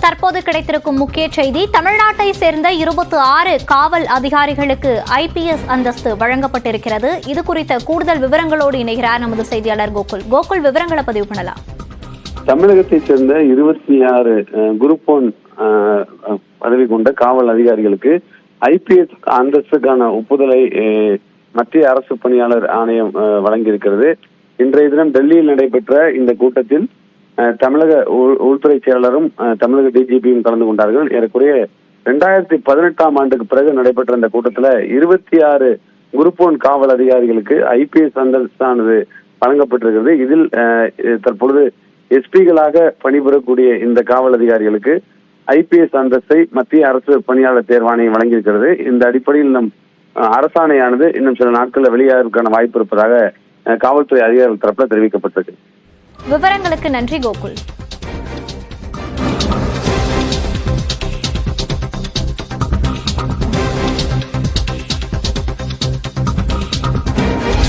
தற்போது கிடைத்திருக்கும் முக்கிய செய்தி, தமிழ்நாட்டை சேர்ந்த 26 காவல் அதிகாரிகளுக்கு IPS அந்தஸ்து வழங்கப்பட்டிருக்கிறது. இது குறித்த கூடுதல் விவரங்களோடு இணைகிறார் நமது செய்தியாளர் கோகுல். கோகுல், விவரங்களை பதிவு பண்ணலாம். தமிழகத்தை சேர்ந்த 26 குரூப் 1 பதவி கொண்ட காவல் அதிகாரிகளுக்கு IPS அந்தஸ்துக்கான ஒப்புதலை மத்திய அரசு பணியாளர் ஆணையம் வழங்கியிருக்கிறது. இன்றைய தினம் டெல்லியில் நடைபெற்ற இந்த கூட்டத்தில் தமிழக உள்துறை செயலரும் தமிழக DGPயும் கலந்து கொண்டார்கள். ஏறக்குறைய 2018ஆம் ஆண்டுக்கு பிறகு நடைபெற்ற இந்த கூட்டத்தில் 26 குரூப் 1 காவல் அதிகாரிகளுக்கு IPS அந்தஸ்தானது வழங்கப்பட்டிருக்கிறது. இதில் தற்பொழுது SP-களாக பணிபுரியக்கூடிய இந்த காவல் அதிகாரிகளுக்கு IPS அந்தஸ்தை மத்திய அரசு பணியாளர் தேர்வாணையம் வழங்கியிருக்கிறது. இந்த அடிப்படையில் நம் அரசாணையானது இன்னும் சில நாட்களில் வெளியாவதற்கான வாய்ப்பு இருப்பதாக காவல்துறை அதிகாரிகள் தரப்பில் தெரிவிக்கப்பட்டிருக்கு. விவரங்களுக்கு நன்றி கோகுல்.